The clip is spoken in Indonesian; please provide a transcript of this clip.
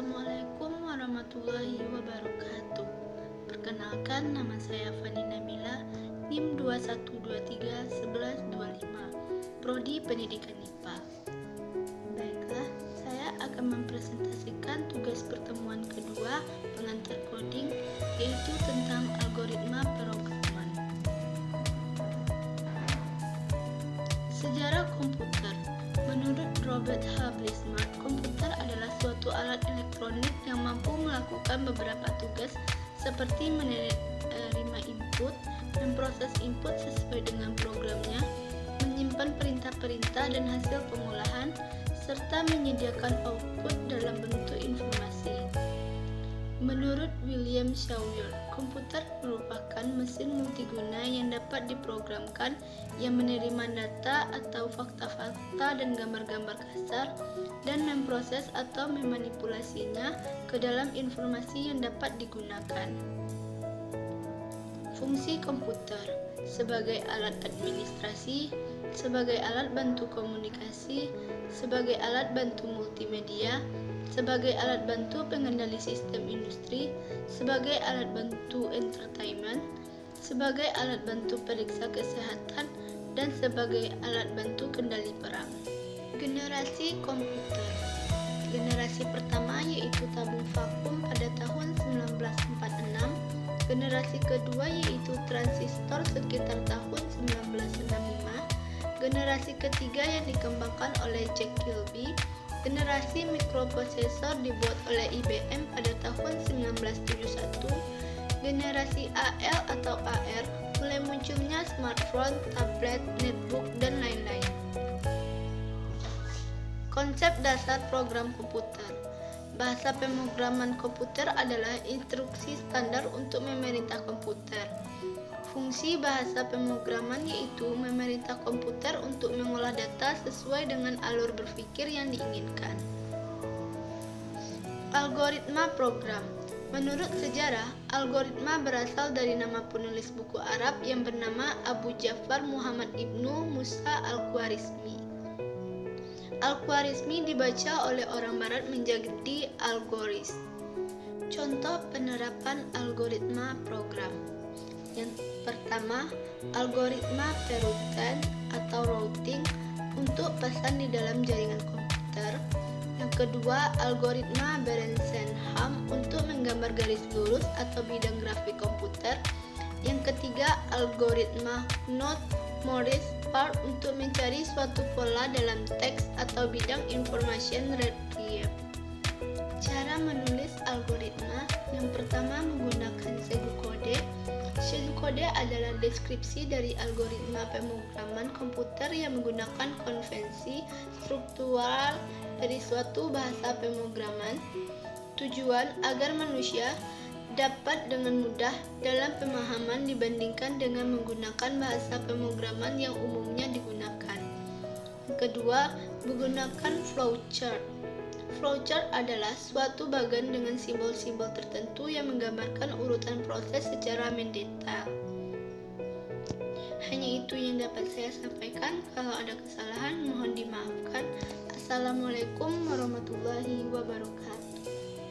Assalamualaikum warahmatullahi wabarakatuh. Perkenalkan, nama saya Fani Nabila, NIM 21231125, Prodi Pendidikan IPA. Baiklah, saya akan mempresentasikan tugas pertemuan kedua pengantar coding, yaitu tentang algoritma pemrograman. Sejarah komputer. Menurut Robert H. Blismark, komputer adalah suatu alat elektronik yang mampu melakukan beberapa tugas seperti menerima input, memproses input sesuai dengan programnya, menyimpan perintah-perintah dan hasil pengolahan, serta menyediakan output dalam bentuk informasi. Menurut William Shawyer, komputer merupakan mesin multiguna yang dapat diprogramkan yang menerima data atau fakta-fakta dan gambar-gambar kasar dan memproses atau memanipulasinya ke dalam informasi yang dapat digunakan. Fungsi komputer sebagai alat administrasi, sebagai alat bantu komunikasi, sebagai alat bantu multimedia, sebagai alat bantu pengendali sistem industri, sebagai alat bantu entertainment, sebagai alat bantu periksa kesehatan, dan sebagai alat bantu kendali perang. Generasi komputer. Generasi pertama yaitu tabung vakum pada tahun 1946, generasi kedua yaitu transistor sekitar tahun 1965, generasi ketiga yang dikembangkan oleh Jack Kilby, generasi mikroprosesor dibuat oleh IBM pada tahun 1971, generasi AL atau AR, mulai munculnya smartphone, tablet, netbook, dan lain-lain. Konsep dasar program komputer. Bahasa pemrograman komputer adalah instruksi standar untuk memerintah komputer. Fungsi bahasa pemrograman yaitu memerintah komputer untuk mengolah data sesuai dengan alur berpikir yang diinginkan. Algoritma program. Menurut sejarah, algoritma berasal dari nama penulis buku Arab yang bernama Abu Ja'far Muhammad ibnu Musa al-Khwarizmi. Al-Khwarizmi dibaca oleh orang barat menjadi algoris. Contoh penerapan algoritma program. Yang pertama, algoritma perutan atau routing untuk pesan di dalam jaringan komputer. Yang kedua, algoritma Berensenham untuk menggambar garis lurus atau bidang grafik komputer. Yang ketiga, algoritma Knott-Morris-Park untuk mencari suatu pola dalam teks atau bidang information retrieval. Cara menulis algoritma. Yang pertama, menggunakan pseudokode. Pseudokode adalah deskripsi dari algoritma pemrograman komputer yang menggunakan konvensi struktural dari suatu bahasa pemrograman. Tujuan agar manusia dapat dengan mudah dalam pemahaman dibandingkan dengan menggunakan bahasa pemrograman yang umumnya digunakan. Kedua, menggunakan flowchart. Flowchart adalah suatu bagan dengan simbol-simbol tertentu yang menggambarkan urutan proses secara mendetail. Hanya itu yang dapat saya sampaikan. Kalau ada kesalahan, mohon dimaafkan. Assalamualaikum warahmatullahi wabarakatuh.